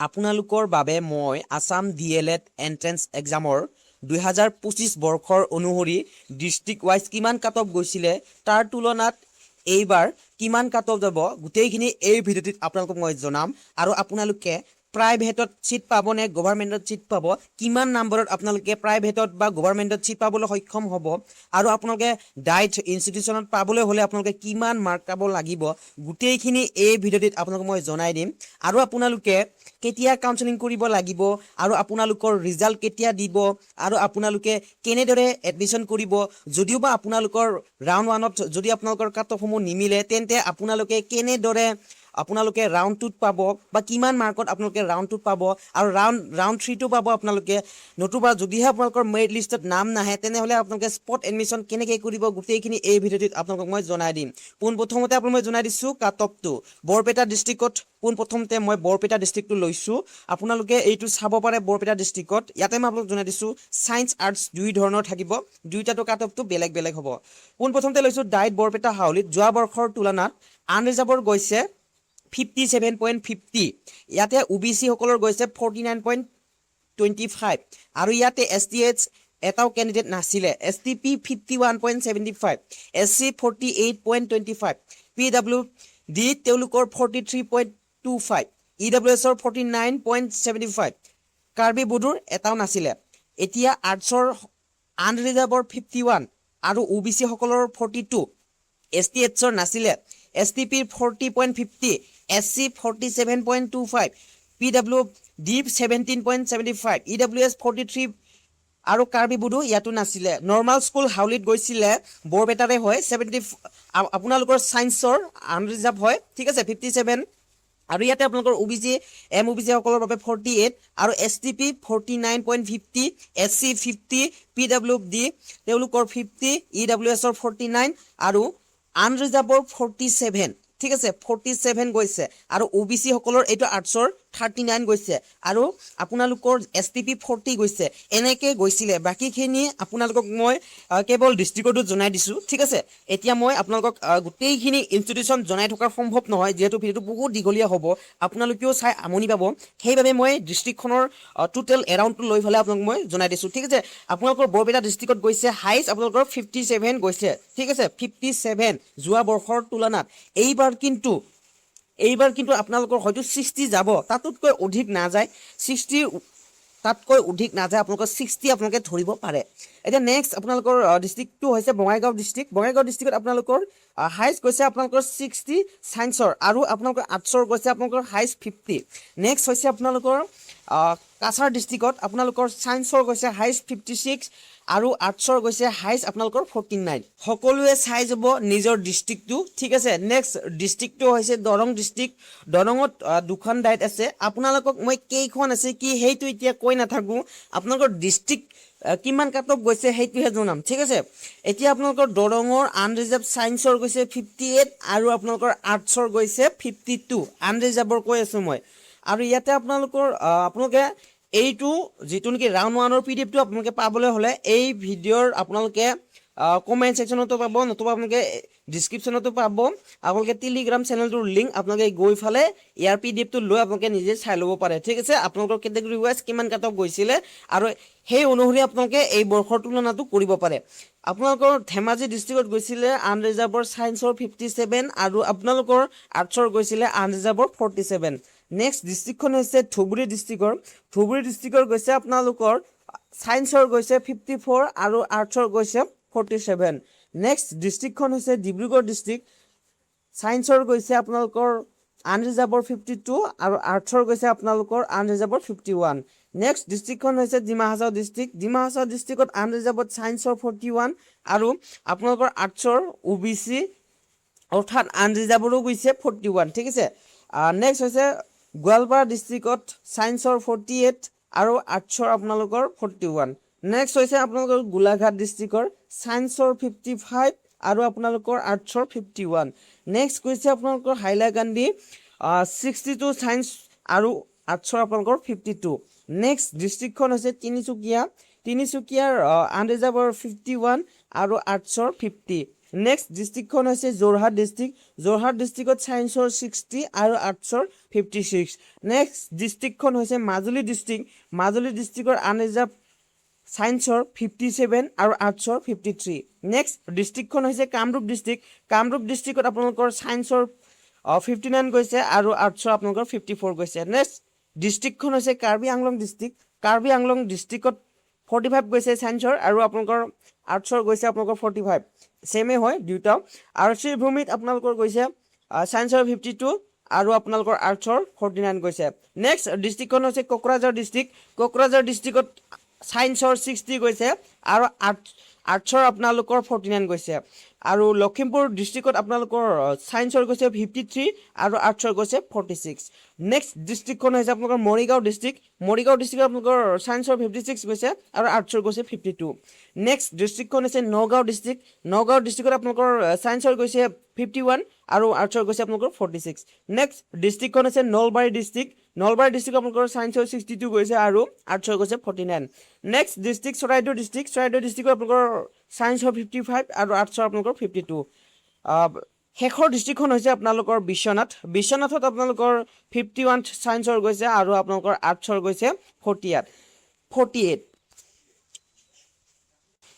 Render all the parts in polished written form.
আপোনালোকৰ বাবে মই আসাম DLED এন্ট্ৰেন্স এক্সামৰ 2025 বৰ্ষৰ অনুসৰি ডিস্ট্ৰিক্ট ৱাইজ কিমান কাট অফ গৈছিলে তাৰ তুলনাত এইবাৰ কিমান কাট অফ যাব গোটেইখিনি এই ভিডিঅ'টিত আপোনালোকক মই জনাম আৰু আপোনালোকে প্ৰাইভেটত সিট পাব নে গভৰ্ণমেণ্টত সিট পাব কিমান নম্বৰত আপোনালোকে প্ৰাইভেটত বা গভৰ্ণমেণ্টত সিট পাবলৈ সক্ষম হ'ব আৰু আপোনালোকে ডাইট ইনষ্টিটিউচনত পাবলৈ হ'লে আপোনালোকে কিমান মাৰ্ক পাব লাগিব গোটেইখিনি এই ভিডিঅ'টিত আপোনালোকক মই জনাই দিম আৰু আপোনালোকে কেতিয়া কাউন্সেলিং কৰিব লাগিব আৰু আপোনালোকৰ ৰিজাল্ট কেতিয়া দিব আৰু আপোনালোকে কেনেদৰে এডমিশন কৰিব যদিও বা আপোনালোকৰ ৰাউণ্ড 1ত যদি আপোনালোকৰ কাট অফসমূহ নিমিলে তেন্তে আপোনালোকে কেনেদৰে আপোনালোকে ৰাউণ্ড 2ত পাব বা কিমান মাৰ্কত আপোনালোকে ৰাউণ্ড 2ত পাব আৰু ৰাউণ্ড 3টো পাব আপোনালোকে নতুবা যদিহে আপোনালোকৰ মেৰিট লিষ্টত নাম নাহে তেনেহ'লে আপোনালোকে স্পট এডমিশন কেনেকৈ কৰিব গোটেইখিনি এই ভিডিঅ'টিত আপোনালোকক মই জনাই দিম পোনপ্ৰথমতে আপোনাক মই জনাই দিছোঁ কাট অফটো বৰপেটা ডিষ্ট্ৰিক্টত পোনপ্ৰথমতে মই বৰপেটা ডিষ্ট্ৰিক্টটো লৈছোঁ আপোনালোকে এইটো চাব পাৰে বৰপেটা ডিষ্ট্ৰিক্টত ইয়াতে মই আপোনালোকক জনাই দিছোঁ সায়েন্স আৰ্টছ দুই ধৰণৰ থাকিব দুইটাটো কাট অফটো বেলেগ বেলেগ হ'ব পোনপ্ৰথমতে লৈছোঁ ডাইট বৰপেটা হাউলিত যোৱা বৰ্ষৰ তুলনাত আনৰিজাৰ্ভৰ গৈছে 57.50 ইয়াতে OBC সকলৰ গৈছে 49.25 আৰু ইয়াতে STH এটাও ক্যান্ডিডেট নাছিলে STP 51.75 SC 48.25 PWD তেওঁলোকৰ 43.25 EWS ৰ 49.75 কাৰ্বি বুডুৰ এটাও নাছিলে এতিয়া আৰ্টছৰ আনৰিজাৰ্ভৰ 51 আৰু OBC সকলৰ 42 STH ৰ নাছিলে STP 40.50 SC 47.25 PWD 17.75 EWS 43 আৰু কাৰ্বি বুডু ইয়াতো নাছিলে নৰ্মাল স্কুল হাউলিত গৈছিলে বৰপেটাৰে হয় 70 আপোনালোকৰ সায়েন্সৰ আনৰিজাৰ্ভ হয় ঠিক আছে 57 আৰু ইয়াতে আপোনালোকৰ OBC MOBC সকলৰ বাবে 48 আৰু STP 49.50 SC 50 PWD তেওঁলোকৰ 50 EWS ৰ 49 আৰু আনৰিজাৰ্ভৰ 47 ঠিক আছে 47 গৈছে আৰু OBC সকলৰ এইটো আৰ্টছৰ 39 গৈছে আৰু আপোনালোকৰ STP 40 গৈছে এনেকৈ গৈছিলে বাকিখিনি আপোনালোকক মই কেৱল ডিস্ট্ৰিক্টটো জনাই দিছো ঠিক আছে এতিয়া মই আপোনালোকক গোটেইখিনি ইনষ্টিটিউচন জনাই থকাৰ সম্ভৱ নহয় যেহেতু ভিডিঅ'টো বহুত দীঘলীয়া হ'ব আপোনালোকেও চাই আমনি পাব সেইবাবে মই ডিস্ট্ৰিক্টখনৰ টোটেল এৰাউণ্ডটো লৈ ফেলে আপোনাক মই জনাই দিছো ঠিক আছে আপোনালোকৰ বৰপেটা ডিস্ট্ৰিক্টত গৈছে হাইষ্ট আপোনালোকৰ 57 গৈছে ঠিক আছে 57 যোৱা বৰ্ষৰ তুলনাত এইবাৰ কিন্তু আপোনালোকৰ হয়তো 60 যাব তাতকৈ অধিক না যায় 60 তাতকৈ অধিক না যায় আপোনালোকৰ 60 আপোনালোকে ধৰিব পাৰে এতিয়া নেক্সট আপোনালোকৰ ডিস্ট্ৰিক্টটো হৈছে বঙাইগাঁও ডিস্ট্ৰিক্টত আপোনালোকৰ হাইষ্ট গৈছে আপোনালোকৰ 60 সায়েন্সৰ আৰু আপোনালোকৰ আৰ্টছৰ গৈছে আপোনালোকৰ হাইষ্ট 50 নেক্সট হৈছে আপোনালোকৰ কাছাৰ ডিস্ট্ৰিক্টত আপোনালোকৰ সায়েন্সৰ গৈছে হাইষ্ট 56 আৰু আৰ্টছৰ গৈছে হাইষ্ট আপোনালোকৰ 49 সকলোৱে চাই যাব নিজৰ ডিস্ট্ৰিক্টটো ঠিক আছে নেক্সট ডিস্ট্ৰিক্টটো হৈছে দৰং ডিস্ট্ৰিক্ট দৰঙত দুখন ডাইট আছে আপোনালোকক মই কেইখন আছে কি হেইটো এতিয়া কৈ নাথাকো আপোনালোকৰ ডিস্ট্ৰিক্ট কিমান কাট অফ গৈছে হেইটোহে জনাম ঠিক আছে এতিয়া আপোনালোকৰ দৰঙৰ আনৰিজাৰ্ভ সায়েন্সৰ গৈছে 58 আৰু আপোনালোকৰ আৰ্টছৰ গৈছে 52 আনৰিজাৰ্ভৰ কৈ আছো মই আৰু ইয়াতে আপোনালোকে এইটো যেটো নেকি ৰাউণ্ড 1ৰ পিডিএফটো আপোনালোকে পাবলৈ হলে এই ভিডিঅ'ৰ আপোনালোকে কমেন্ট সেকশনতো পাব নতুবা আপোনালোকে ডেসক্ৰিপচনতো পাব আপোনালোকে টেলিগ্ৰাম চেনেলটোৰ লিংক আপোনালোকে গৈ ফালে ইয়াৰ পিডিএফটো লৈ আপোনালোকে নিজে চাই ল'ব পাৰে ঠিক আছে আপোনালোকৰ কেটেগৰী ওয়াইজ কিমান কাট অফ গৈছিলে আৰু সেই অনুসৰি আপোনালোকে এই বৰ্ষৰ তুলনাটো কৰিব পাৰে আপোনালোকৰ ধেমাজি ডিস্ট্ৰিক্টত গৈছিলে আনৰিজাৰ্ভৰ সায়েন্সৰ 57 আৰু আপোনালোকৰ আৰ্টছৰ গৈছিলে আনৰিজাৰ্ভৰ 47 নেক্সট ডিস্ট্ৰিক্টখন হৈছে ধুবুৰী ডিস্ট্ৰিক্টৰ গৈছে আপোনালোকৰ সায়েন্সৰ গৈছে 54 আৰু আৰ্টছৰ গৈছে 47 নেক্সট ডিস্ট্ৰিক্টখন হৈছে ডিব্ৰুগড় ডিস্ট্ৰিক্ট সায়েন্সৰ গৈছে আপোনালোকৰ আনৰিজাৰ্ভৰ 52 আৰু আৰ্টছৰ গৈছে আপোনালোকৰ আনৰিজাৰ্ভৰ 51 নেক্সট ডিস্ট্ৰিক্টখন হৈছে ডিমা হাছাও ডিস্ট্ৰিক্টত আনৰিজাৰ্ভত সায়েন্সৰ 41 আৰু আপোনালোকৰ আৰ্টছৰ OBC অৰ্থাৎ আনৰিজাৰ্ভৰো গৈছে 41 ঠিক আছে নেক্সট হৈছে গোৱালপাৰা ডিস্ট্ৰিক্টত সায়েন্সৰ 48 আৰু আৰ্টছৰ আপোনালোকৰ 41 নেক্সট হৈছে আপোনালোকৰ গোলাঘাট ডিস্ট্ৰিক্টৰ সায়েন্সৰ 55 আৰু আপোনালোকৰ আৰ্টছৰ 51 নেক্সট কৈছে আপোনালোকৰ হাইলাকান্দি 62 সায়েন্স আৰু আৰ্টছৰ আপোনালোকৰ 52 নেক্সট ডিস্ট্ৰিক্টখন হৈছে তিনিচুকীয়াৰ আনৰিজাৰ্ভৰ 51 আৰু আৰ্টছৰ 50 নেক্সট ডিষ্ট্ৰিক্টখন হৈছে যোৰহাট ডিষ্ট্ৰিক্ট যোৰহাট ডিষ্ট্ৰিক্টত ছায়েন্সৰ 60 আৰু আৰ্টছৰ 56 নেক্সট ডিষ্ট্ৰিক্টখন হৈছে মাজুলী ডিষ্ট্ৰিক্ট মাজুলী ডিষ্ট্ৰিক্টৰ আনৰিজাৰ্ভ ছায়েন্সৰ 57 আৰু আৰ্টছৰ 53 নেক্সট ডিষ্ট্ৰিক্টখন হৈছে কামৰূপ ডিষ্ট্ৰিক্টত আপোনালোকৰ ছায়েন্সৰ 59 গৈছে আৰু আৰ্টছৰ আপোনালোকৰ 54 গৈছে নেক্সট ডিষ্ট্ৰিক্টখন হৈছে কাৰ্বি আংলং ডিষ্ট্ৰিক্টত 45 গৈছে ছায়েন্সৰ আৰু আপোনালোকৰ আৰ্টছৰ গৈছে আপোনালোকৰ 45 সেমে হয় দুটা আৰচিৰ ভূমিত আপোনালোকৰ গৈছে ছায়েন্সৰ 52 আৰু আপোনালোকৰ আৰ্টছৰ 49 গৈছে নেক্সট ডিষ্ট্ৰিক্টখন হৈছে কোকৰাঝাৰ ডিষ্ট্ৰিক্টত ছায়েন্সৰ 60 গৈছে আৰু আৰ্টছৰ আপোনালোকৰ 49 গৈছে আৰু লখিমপুৰ ডিষ্ট্ৰিক্টত আপোনালোকৰ ছায়েন্সৰ গৈছে 53 আৰু আৰ্টছৰ গৈছে 46 নেক্সট ডিষ্ট্ৰিক্টখন হৈছে আপোনালোকৰ মৰিগাঁও ডিষ্ট্ৰিক্টত আপোনালোকৰ ছায়েন্সৰ 56 গৈছে আৰু আৰ্টছৰ গৈছে 52 নেক্সট ডিষ্ট্ৰিক্টখন হৈছে নগাঁও ডিষ্ট্ৰিক্টত আপোনালোকৰ ছায়েন্সৰ গৈছে 51 আৰু আৰ্টছৰ গৈছে আপোনালোকৰ 46 নেক্সট ডিষ্ট্ৰিক্টখন হৈছে নলবাৰী ডিষ্ট্ৰিক্ট আপোনালোকৰ ছায়েন্সৰ 62 গৈছে আৰু আৰ্টছৰ গৈছে 49 নেক্সট ডিষ্ট্ৰিক্ট চৰাইদেউ ডিষ্ট্ৰিক্টত আপোনালোকৰ ছায়েন্সৰ 55 আৰু আৰ্টছৰ আপোনালোকৰ 52 শেষৰ ডিষ্ট্ৰিক্টখন হৈছে আপোনালোকৰ বিশ্বনাথত আপোনালোকৰ 51 ছায়েন্সৰ গৈছে আৰু আপোনালোকৰ আৰ্টছৰ গৈছে 48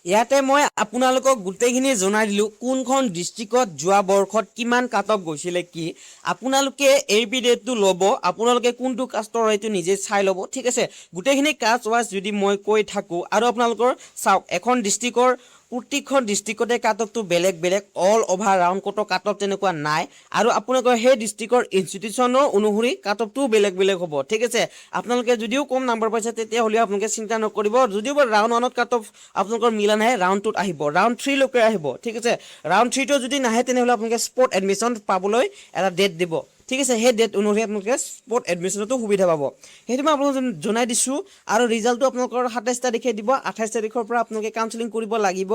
ইয়াতে মই আপোনালোকক গোটেইখিনি জনাই দিলোঁ কোনখন ডিষ্ট্ৰিক্টত যোৱা বৰ্ষত কিমান কাট অফ গৈছিলে কি আপোনালোকে এই ভিডিঅ'টো ল'ব আপোনালোকে কোনটো কাষ্টৰ এইটো নিজে চাই ল'ব ঠিক আছে গোটেইখিনি কাষ্ট ৱাইজ যদি মই কৈ থাকোঁ আৰু আপোনালোকৰ চাওক এখন ডিষ্ট্ৰিক্টৰ প্ৰত্যেকখন ডিষ্ট্ৰিক্টতে কাট অফটো বেলেগ all over round কটৰ cut off তেনেকুৱা নাই আৰু আপোনালোকৰ সেই ডিষ্ট্ৰিক্টৰ ইনষ্টিটিউশ্যনৰ অনুসৰি কাট অফটোও বেলেগ হ'ব ঠিক আছে আপোনালোকে যদিও কম নাম্বাৰ পাইছে তেতিয়াহ'লে আপোনালোকে চিন্তা নকৰিব যদিও ৰাউণ্ড 1ত কাট অফ আপোনালোকৰ মিলা নাহে ৰাউণ্ড 2ত আহিব ৰাউণ্ড 3 লৈকে আহিব ঠিক আছে ৰাউণ্ড 3টো যদি নাহে তেনেহ'লে আপোনালোকে স্পট এডমিশ্যন পাবলৈ এটা ডেট দিব ঠিক আছে সেই ডেট অনুসৰি আপোনালোকে স্পট এডমিশ্যনতো সুবিধা পাব সেইটো মই আপোনালোকক জনাই দিছোঁ আৰু ৰিজাল্টটো আপোনালোকৰ 27 তাৰিখে দিব 28 তাৰিখৰ পৰা আপোনালোকে কাউন্সেলিং কৰিব লাগিব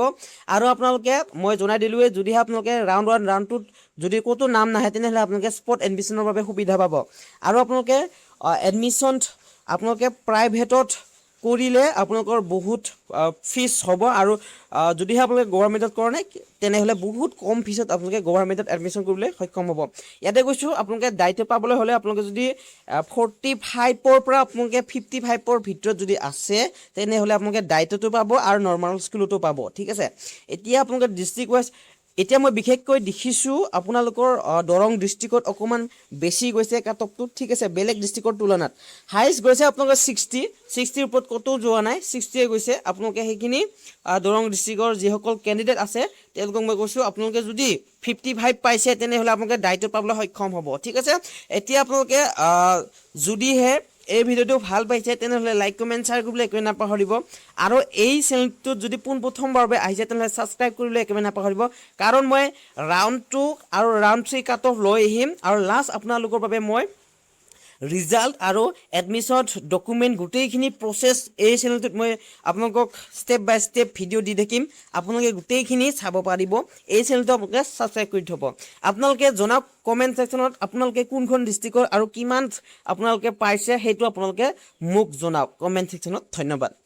আৰু আপোনালোকে মই জনাই দিলোঁৱে যদিহে আপোনালোকে ৰাউণ্ড 1 ৰাউণ্ড 2ত যদি ক'তো নাম নাহে তেনেহ'লে আপোনালোকে স্পট এডমিশ্যনৰ বাবে সুবিধা পাব আৰু আপোনালোকে এডমিশ্যন আপোনালোকে প্ৰাইভেটত কৰিলে আপোনালোকৰ বহুত ফিজ হ'ব আৰু যদিহে আপোনালোকে গভৰ্ণমেণ্টত কৰে নাই তেনেহ'লে বহুত কম ফিজত আপোনালোকে গভৰ্ণমেণ্টত এডমিশ্যন কৰিবলৈ সক্ষম হ'ব ইয়াতে কৈছোঁ আপোনালোকে দায়িত্ব পাবলৈ হ'লে আপোনালোকে যদি 45ৰ পৰা আপোনালোকে 55ৰ ভিতৰত যদি আছে তেনেহ'লে আপোনালোকে দায়িত্বটো পাব আৰু নৰ্মেল স্কুলতো পাব ঠিক আছে এতিয়া আপোনালোকে ডিষ্ট্ৰিক্ট ৱাইজ এতিয়া মই বিশেষকৈ দেখিছোঁ আপোনালোকৰ দৰং ডিষ্ট্ৰিক্টত অকণমান বেছি গৈছে কাট অফটো ঠিক আছে বেলেগ ডিষ্ট্ৰিক্টৰ তুলনাত হাইষ্ট গৈছে আপোনালোকৰ 60ৰ ওপৰত ক'তো যোৱা নাই 60 গৈছে আপোনালোকে সেইখিনি দৰং ডিষ্ট্ৰিক্টৰ যিসকল কেণ্ডিডেট আছে তেওঁলোকক মই কৈছোঁ আপোনালোকে যদি 55 পাইছে তেনেহ'লে আপোনালোকে দায়িত্ব পাবলৈ সক্ষম হ'ব ঠিক আছে এতিয়া আপোনালোকে যদিহে এই ভিডিঅ'টো ভাল পাইছে তেনেহ'লে লাইক কমেণ্ট শ্বেয়াৰ কৰিবলৈ একেবাৰে নাপাহৰিব আৰু এই চেনেলটোত যদি পোনপ্ৰথমবাৰ আহিছে তেনেহ'লে ছাবস্ক্ৰাইব কৰিবলৈ একেবাৰে নাপাহৰিব কাৰণ মই ৰাউণ্ড 2 আৰু ৰাউণ্ড 3 কাট অফ লৈ আহিম আৰু লাষ্ট আপোনালোকৰ বাবে মই ৰিজাল্ট আৰু এডমিশ্যন ডকুমেণ্ট গোটেইখিনি প্ৰচেছ এই চেনেলটোত মই আপোনালোকক ষ্টেপ বাই ষ্টেপ ভিডিঅ' দি থাকিম আপোনালোকে গোটেইখিনি চাব পাৰিব এই চেনেলটো আপোনালোকে ছাবস্ক্ৰাইব কৰি থ'ব আপোনালোকে জনাওক কমেণ্ট ছেকশ্যনত আপোনালোকে কোনখন ডিষ্ট্ৰিক্টৰ আৰু কিমান আপোনালোকে পাইছে সেইটো আপোনালোকে মোক জনাওক কমেণ্ট ছেকশ্যনত ধন্যবাদ